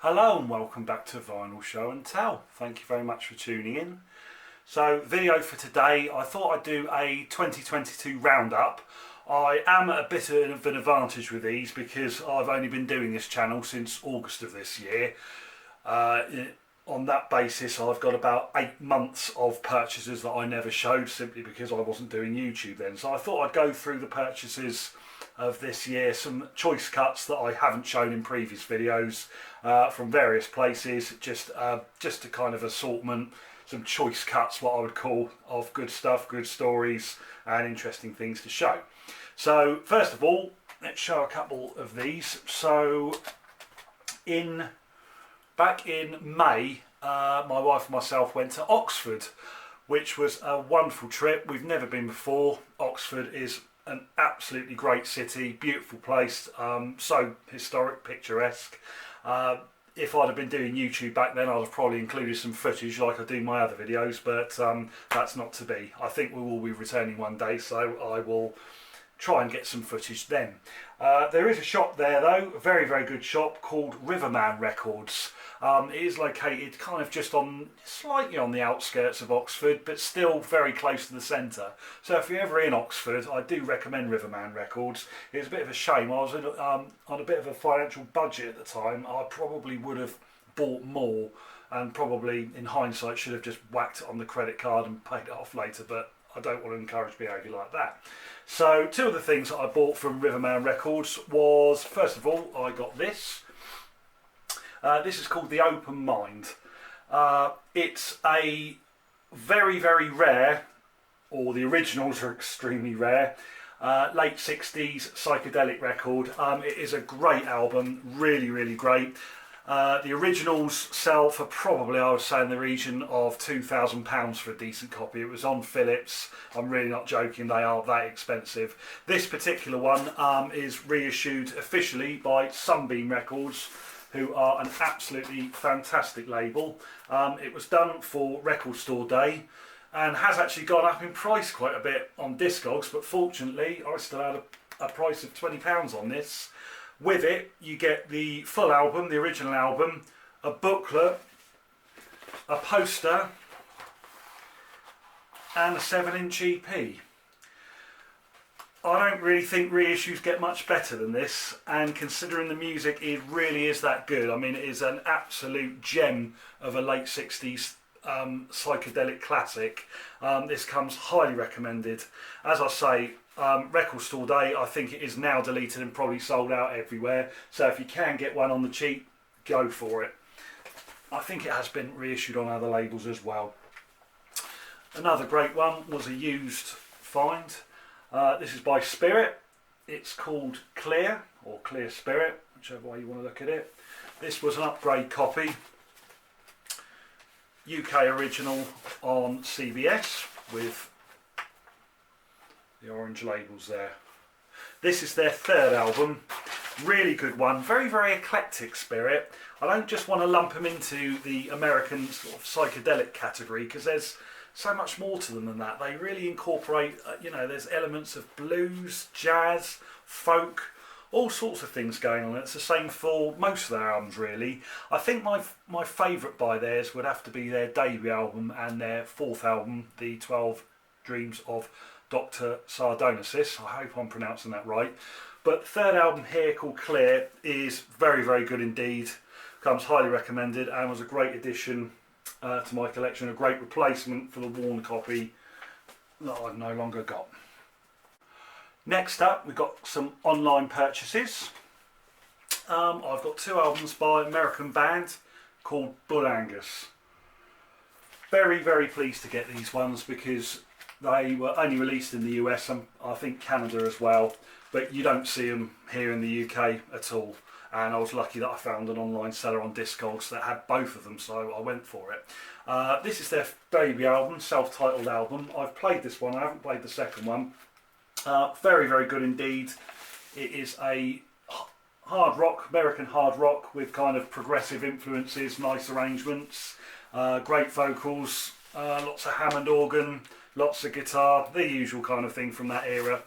Hello and welcome back to Vinyl Show and Tell. Thank you very much for tuning in. So, video for today, I thought I'd do a 2022 roundup. I am at a bit of an advantage with these because I've only been doing this channel since August of this year. On that basis, I've got about 8 months of purchases that I never showed simply because I wasn't doing YouTube then. So I thought I'd go through the purchases of this year, some choice cuts that I haven't shown in previous videos from various places, just a kind of assortment, some choice cuts, what I would call, of good stuff, good stories and interesting things to show. So first of all, let's show a couple of these. So back in May, my wife and myself went to Oxford, which was a wonderful trip. We've never been before. Oxford is an absolutely great city, beautiful place, so historic, picturesque. If I'd have been doing YouTube back then, I'd have probably included some footage like I do my other videos, but that's not to be. I think we will be returning one day, so I will try and get some footage then. There is a shop there though, a very, very good shop called Riverman Records. It is located kind of just slightly on the outskirts of Oxford, but still very close to the centre. So if you're ever in Oxford, I do recommend Riverman Records. It's a bit of a shame, I was on a bit of a financial budget at the time. I probably would have bought more and probably in hindsight should have just whacked it on the credit card and paid it off later, but I don't want to encourage behaviour like that. So two of the things that I bought from Riverman Records was, first of all, I got this. This is called The Open Mind. It's a very, very rare, or the originals are extremely rare, late 60s psychedelic record. It is a great album, really, really great. The originals sell for probably, I would say, in the region of £2,000 for a decent copy. It was on Philips. I'm really not joking, they are that expensive. This particular one is reissued officially by Sunbeam Records, who are an absolutely fantastic label. It was done for Record Store Day and has actually gone up in price quite a bit on Discogs, but fortunately I still had a price of £20 on this. With it you get the full album, the original album, a booklet, a poster and a 7-inch EP. I don't really think reissues get much better than this, and considering the music, it really is that good. I mean, it is an absolute gem of a late 60s psychedelic classic. This comes highly recommended. As I say, Record Store Day, I think it is now deleted and probably sold out everywhere. So if you can get one on the cheap, go for it. I think it has been reissued on other labels as well. Another great one was a used find. This is by Spirit. It's called Clear, or Clear Spirit, whichever way you want to look at it. This was an upgrade copy, UK original on CBS with the orange labels there. This is their third album, really good one, very, very eclectic, Spirit. I don't just want to lump them into the American sort of psychedelic category because there's so much more to them than that. They really incorporate, there's elements of blues, jazz, folk, all sorts of things going on. It's the same for most of their albums, really. I think my favourite by theirs would have to be their debut album and their fourth album, The 12 Dreams of Dr. Sardonicus. I hope I'm pronouncing that right. But the third album here, called Clear, is very, very good indeed. Comes highly recommended and was a great addition to my collection, a great replacement for the worn copy that I've no longer got. Next up, we've got some online purchases. I've got two albums by an American band called Bull Angus. Very, very pleased to get these ones because they were only released in the US and I think Canada as well, but you don't see them here in the UK at all. And I was lucky that I found an online seller on Discogs that had both of them, so I went for it. This is their debut album, self-titled album. I've played this one, I haven't played the second one. Very, very good indeed. It is a hard rock, American hard rock with kind of progressive influences, nice arrangements, great vocals, lots of Hammond organ, lots of guitar, the usual kind of thing from that era.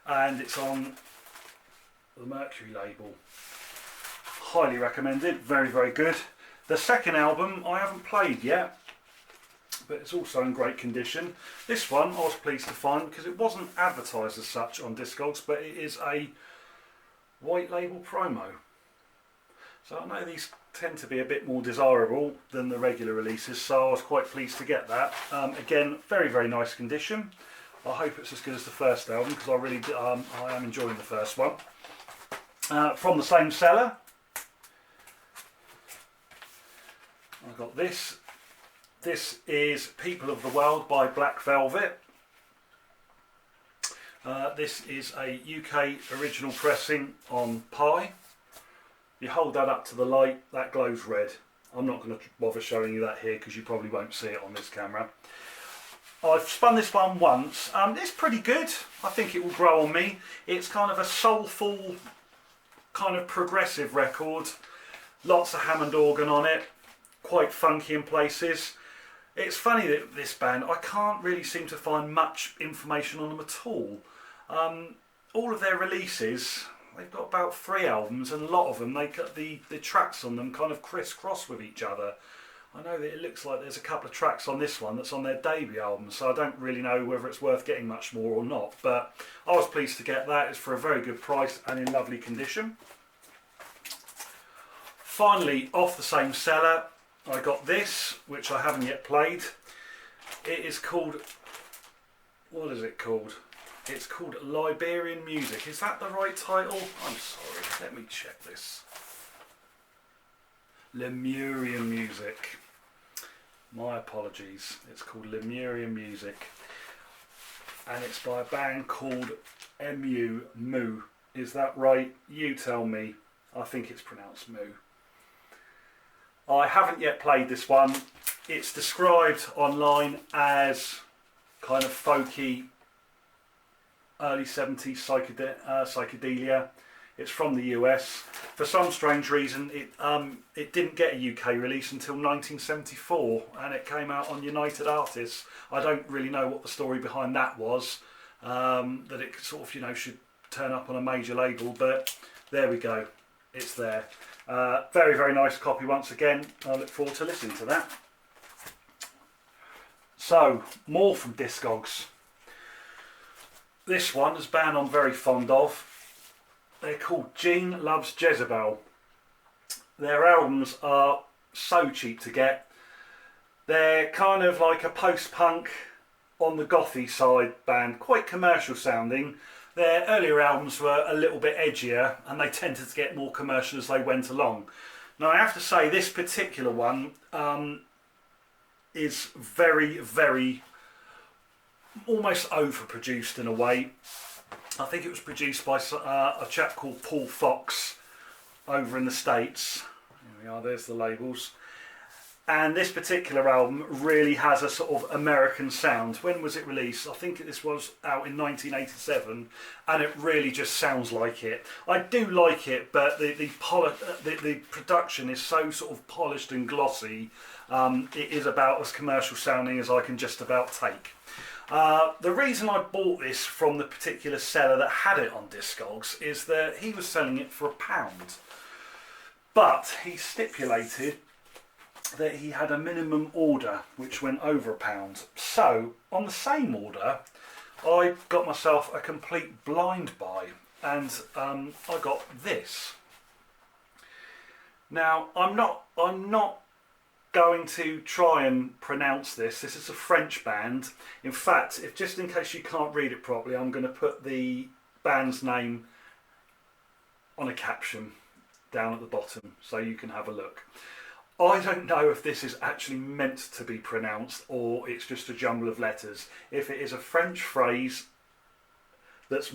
And it's on the Mercury label. highly recommended, very, very good. The second album I haven't played yet, but it's also in great condition. This one I was pleased to find because it wasn't advertised as such on Discogs, but it is a white label promo. So I know these tend to be a bit more desirable than the regular releases, so I was quite pleased to get that. Again, very, very nice condition. I hope it's as good as the first album because I am enjoying the first one. From the same seller, I got this. This is People of the World by Black Velvet. This is a UK original pressing on Pi. You hold that up to the light, that glows red. I'm not going to bother showing you that here because you probably won't see it on this camera. I've spun this one once. It's pretty good. I think it will grow on me. It's kind of a soulful, kind of progressive record. Lots of Hammond organ on it. Quite funky in places. It's funny that this band, I can't really seem to find much information on them at all. All of their releases, they've got about 3 albums, and a lot of them, they got the tracks on them kind of crisscross with each other. I know that it looks like there's a couple of tracks on this one that's on their debut album, so I don't really know whether it's worth getting much more or not, but I was pleased to get that. It's for a very good price and in lovely condition. Finally, off the same seller, I got this, which I haven't yet played. It is called, what is it called? It's called Liberian Music. Is that the right title? I'm sorry, let me check this. Lemurian Music. My apologies. It's called Lemurian Music. And it's by a band called Moo. Is that right? You tell me. I think it's pronounced Moo. I haven't yet played this one. It's described online as kind of folky, early 70s psychedelia. It's from the US. For some strange reason, it didn't get a UK release until 1974, and it came out on United Artists. I don't really know what the story behind that was, that it sort of, you know, should turn up on a major label, but there we go. It's there. Very, very nice copy once again. I look forward to listening to that. So, more from Discogs. This one is a band I'm very fond of. They're called Gene Loves Jezebel. Their albums are so cheap to get. They're kind of like a post-punk on the gothy side band, quite commercial sounding. Their earlier albums were a little bit edgier and they tended to get more commercial as they went along. Now I have to say this particular one is very, very almost overproduced in a way. I think it was produced by a chap called Paul Fox over in the States. Here we are, there's the labels. And this particular album really has a sort of American sound. When was it released? I think this was out in 1987, and it really just sounds like it. I do like it, but the production is so sort of polished and glossy. It is about as commercial sounding as I can just about take. The reason I bought this from the particular seller that had it on Discogs is that he was selling it for £1, but he stipulated that he had a minimum order which went over £1. So on the same order I got myself a complete blind buy, and I got this. Now I'm not going to try and pronounce this. This is a French band. In fact, if just in case you can't read it properly, I'm going to put the band's name on a caption down at the bottom so you can have a look. I don't know if this is actually meant to be pronounced or it's just a jumble of letters. If it is a French phrase that's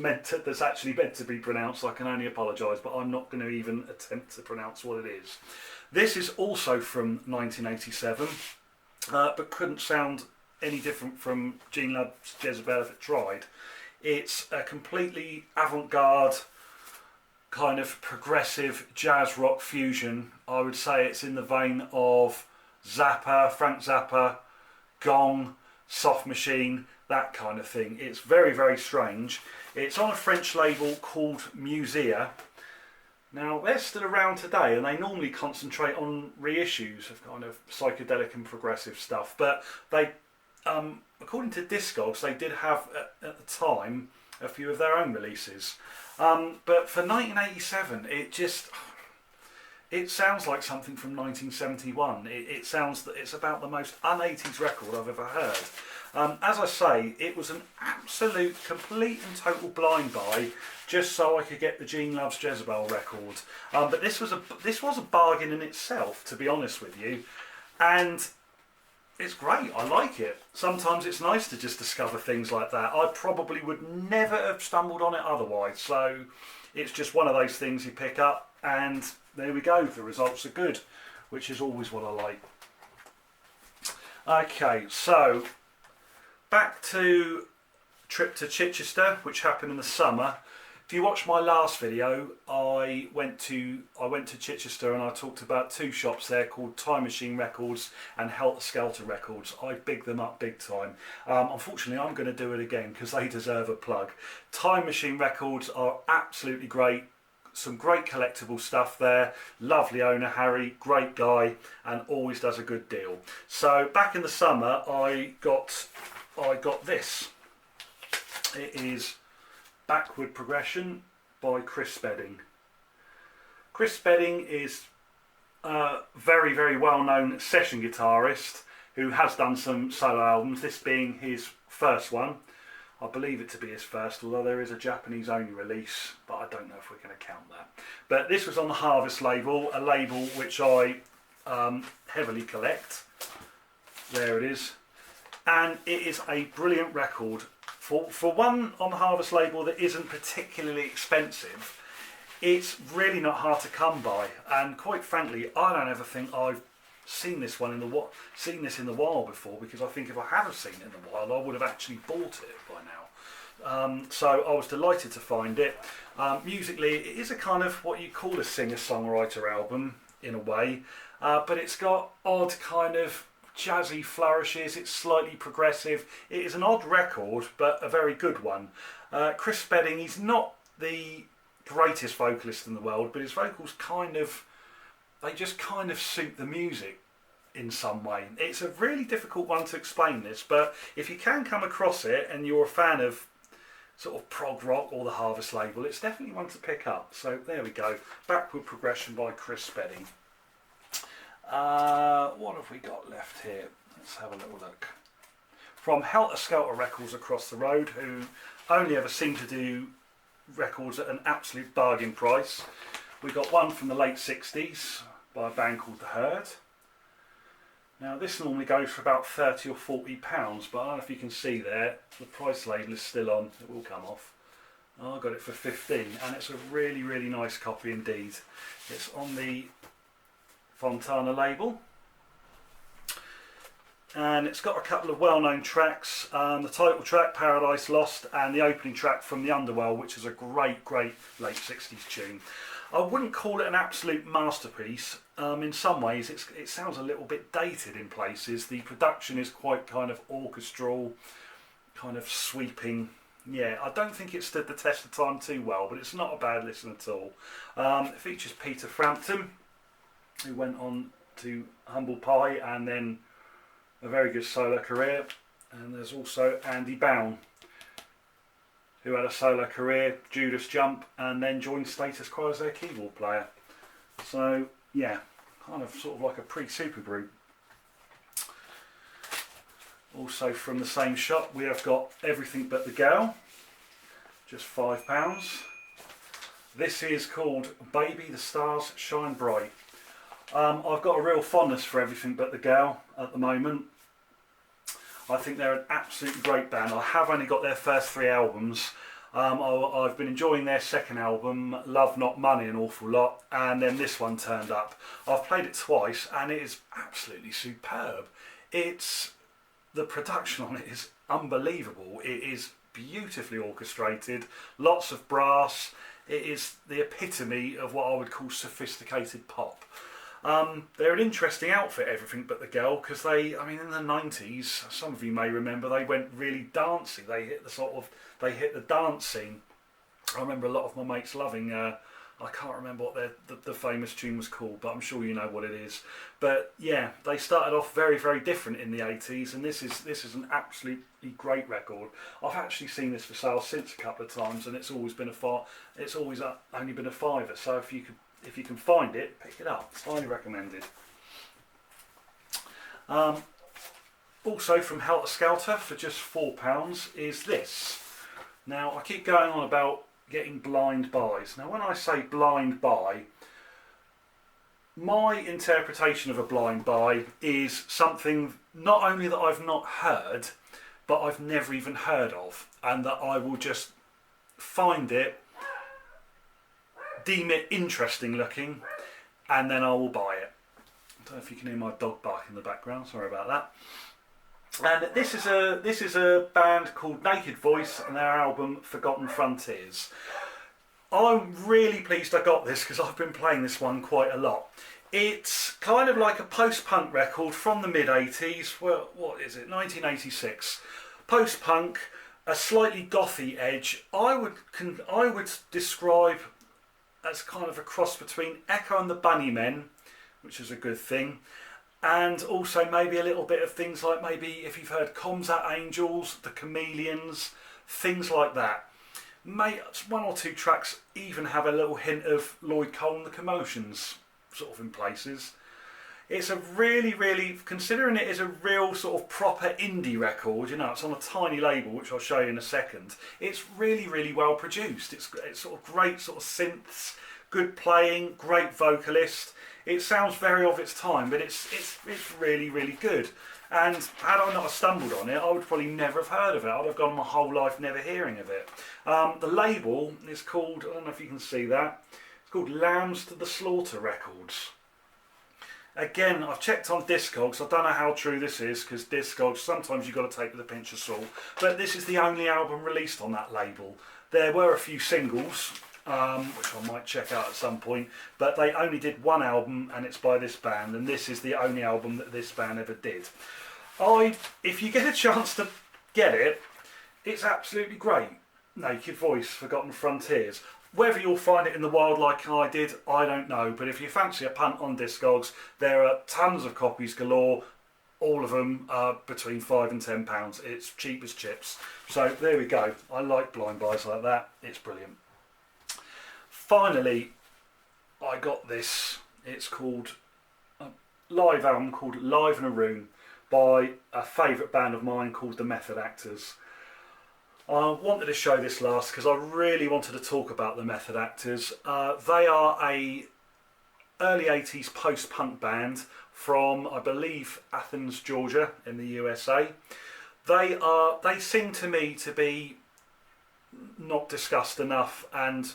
actually meant to be pronounced, I can only apologise, but I'm not going to even attempt to pronounce what it is. This is also from 1987, but couldn't sound any different from Gene Loves Jezebel if it tried. It's a completely avant-garde kind of progressive jazz rock fusion. I would say it's in the vein of Zappa, Frank Zappa, Gong, Soft Machine, that kind of thing. It's very, very strange. It's on a French label called Musea. Now they're still around today, and they normally concentrate on reissues of kind of psychedelic and progressive stuff. But they, according to Discogs, they did have at the time a few of their own releases. But for 1987, it sounds like something from 1971. It sounds that it's about the most un-80s record I've ever heard. As I say, it was an absolute, complete and total blind buy, just so I could get the Gene Loves Jezebel record. But this was a bargain in itself, to be honest with you, and it's great. I like it. Sometimes it's nice to just discover things like that. I probably would never have stumbled on it otherwise. So it's just one of those things you pick up, and there we go. The results are good, which is always what I like. Okay, so back to trip to Chichester, which happened in the summer. If you watched my last video, I went to Chichester and I talked about two shops there called Time Machine Records and Helter Skelter Records. I bigged them up big time. Unfortunately, I'm going to do it again because they deserve a plug. Time Machine Records are absolutely great. Some great collectible stuff there. Lovely owner Harry, great guy, and always does a good deal. So back in the summer, I got this. It is Backward Progression by Chris Spedding. Chris Spedding is a very, very well-known session guitarist who has done some solo albums, this being his first one. I believe it to be his first, although there is a Japanese only release, but I don't know if we're going to count that. But this was on the Harvest label, a label which I heavily collect. There it is. And it is a brilliant record. For one on the Harvest label that isn't particularly expensive, it's really not hard to come by. And quite frankly, I don't ever think I've seen this in the wild before, because I think if I had seen it in the wild, I would have actually bought it by now. So I was delighted to find it. Musically, it is a kind of what you call a singer-songwriter album in a way, but it's got odd kind of jazzy flourishes. It's slightly progressive. It is an odd record, but a very good one. Chris Spedding, he's not the greatest vocalist in the world, but his vocals they just kind of suit the music in some way. It's a really difficult one to explain this, but if you can come across it and you're a fan of sort of prog rock or the Harvest label, it's definitely one to pick up. So there we go. Backward Progression by Chris Spedding. What have we got left here? Let's have a little look. From Helter Skelter Records across the road, who only ever seem to do records at an absolute bargain price. We got one from the late 60s by a band called The Herd. Now this normally goes for about £30 or £40, but I don't know if you can see there, the price label is still on. It will come off. I got it for 15, and it's a really, really nice copy indeed. It's on the Fontana label, and it's got a couple of well-known tracks, the title track Paradise Lost and the opening track From the Underworld, which is a great late 60s tune. I wouldn't call it an absolute masterpiece. In some ways it sounds a little bit dated in places. The production is quite kind of orchestral, kind of sweeping. Yeah, I don't think it stood the test of time too well, but it's not a bad listen at all. It features Peter Frampton, who went on to Humble Pie and then a very good solo career. And there's also Andy Bown, who had a solo career, Judas Jump, and then joined Status Quo as their keyboard player. So yeah, kind of sort of like a pre-supergroup. Also from the same shop we have got Everything But the Girl, just £5. This is called Baby the Stars Shine Bright. I've got a real fondness for Everything But the Girl at the moment. I think they're an absolutely great band. I have only got their first 3 albums. I've been enjoying their second album, Love Not Money, an awful lot, and then this one turned up. I've played it twice and it is absolutely superb. The production on it is unbelievable. It is beautifully orchestrated, lots of brass. It is the epitome of what I would call sophisticated pop. They're an interesting outfit, Everything But the Girl, because in the 90s, some of you may remember, they went really dancey. They hit the dance scene. I remember a lot of my mates loving I can't remember what the famous tune was called, but I'm sure you know what it is. But yeah, they started off very, very different in the 80s, and this is an absolutely great record. I've actually seen this for sale since a couple of times, and it's always been only been a fiver. So if you can find it, pick it up. It's highly recommended. Also from Helter Skelter for just £4 is this. Now I keep going on about getting blind buys. Now when I say blind buy, my interpretation of a blind buy is something not only that I've not heard, but I've never even heard of, and that I will just find it, deem it interesting looking, and then I will buy it. I don't know if you can hear my dog bark in the background, sorry about that. And this is a band called Naked Voice and their album Forgotten Frontiers. I'm really pleased I got this because I've been playing this one quite a lot. It's kind of like a post-punk record from the mid-80s. Well, what is it? 1986. Post-punk, a slightly gothy edge. I would describe as kind of a cross between Echo and the Bunnymen, which is a good thing, and also maybe a little bit of things like maybe if you've heard Comsat Angels, the Chameleons, things like that. One or two tracks even have a little hint of Lloyd Cole and the Commotions sort of in places. It's a really, considering it is a real sort of proper indie record, you know, it's on a tiny label, which I'll show you in a second. It's really well produced. It's sort of great sort of synths, good playing, great vocalist. It sounds very of its time, but it's really good. And had I not stumbled on it, I would probably never have heard of it. I'd have gone my whole life never hearing of it. The label is called, I don't know if you can see that, it's called Lambs to the Slaughter Records. Again, I've checked on Discogs. I don't know how true this is, because Discogs, sometimes you've got to take with a pinch of salt. But this is the only album released on that label. There were a few singles, which I might check out at some point, but they only did one album, and it's by this band, and this is the only album that this band ever did. If you get a chance to get it, it's absolutely great. Naked Voice, Forgotten Frontiers. Whether you'll find it in the wild like I did, I don't know, but if you fancy a punt on Discogs, there are tons of copies galore. All of them are between £5 and £10. It's cheap as chips. So there we go. I like blind buys like that. It's brilliant. Finally, I got this. It's called a live album called Live in a Room by a favourite band of mine called the Method Actors. I wanted to show this last because I really wanted to talk about the Method Actors. They are a early 80s post-punk band from, I believe, Athens, Georgia in the USA. They seem to me to be not discussed enough and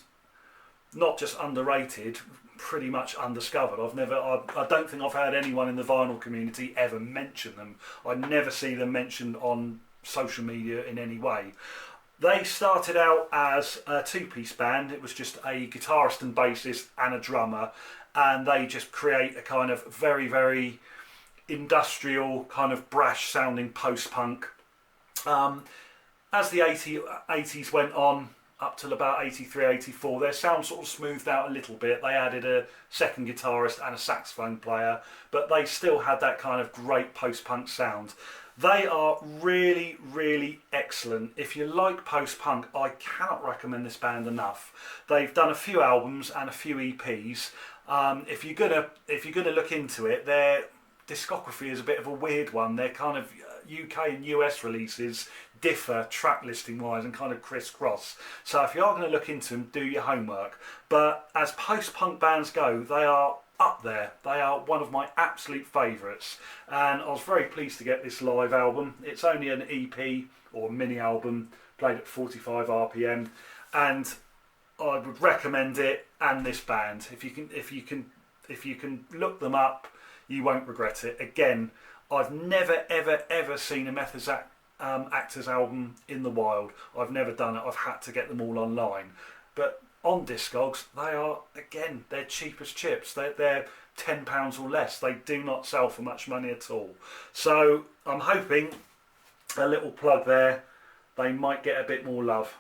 not just underrated, pretty much undiscovered. I don't think I've heard anyone in the vinyl community ever mention them. I never see them mentioned on social media in any way. They started out as a two-piece band. It was just a guitarist and bassist and a drummer, and they just create a kind of very industrial, kind of brash sounding post-punk. As the 80s went on, up till about 83, 84, their sound sort of smoothed out a little bit. They added a second guitarist and a saxophone player, but they still had that kind of great post-punk sound. They are really excellent. If you like post-punk, I cannot recommend this band enough. They've done a few albums and a few EPs. If you're gonna look into it, their discography is a bit of a weird one. Their kind of UK and US releases differ track listing wise and kind of crisscross. So if you are going to look into them, do your homework. But as post-punk bands go, they are up there. They are one of my absolute favourites, and I was very pleased to get this live album. It's only an EP or mini album, played at 45 RPM, and I would recommend it and this band. If you can look them up, you won't regret it. Again, I've never ever seen a Method Actors album in the wild. I've never done it. I've had to get them all online, but on Discogs, they're cheap as chips. They're £10 or less. They do not sell for much money at all. So I'm hoping, a little plug there, they might get a bit more love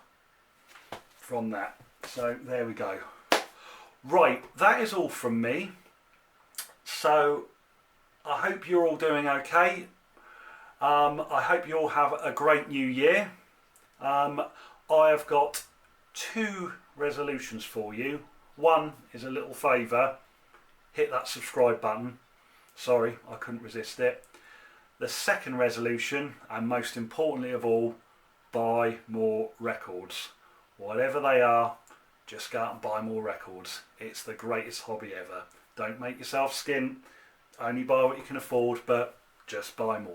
from that. So there we go. Right, that is all from me. So I hope you're all doing okay. I hope you all have a great new year. I have got 2 resolutions for you. One is a little favour. Hit that subscribe button. Sorry, I couldn't resist it. The second resolution, and most importantly of all, buy more records. Whatever they are, just go out and buy more records. It's the greatest hobby ever. Don't make yourself skint. Only buy what you can afford, but just buy more.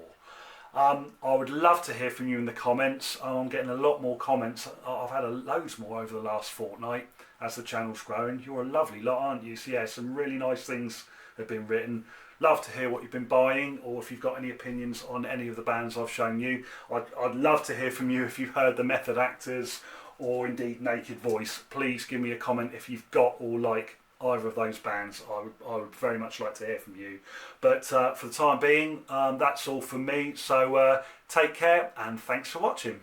I would love to hear from you in the comments. I'm getting a lot more comments. I've had loads more over the last fortnight as the channel's growing. You're a lovely lot, aren't you? So yeah, some really nice things have been written. Love to hear what you've been buying, or if you've got any opinions on any of the bands I've shown you. I'd love to hear from you if you've heard the Method Actors or indeed Naked Voice. Please give me a comment if you've got or like either of those bands. I would very much like to hear from you. But for the time being, that's all from me. So take care and thanks for watching.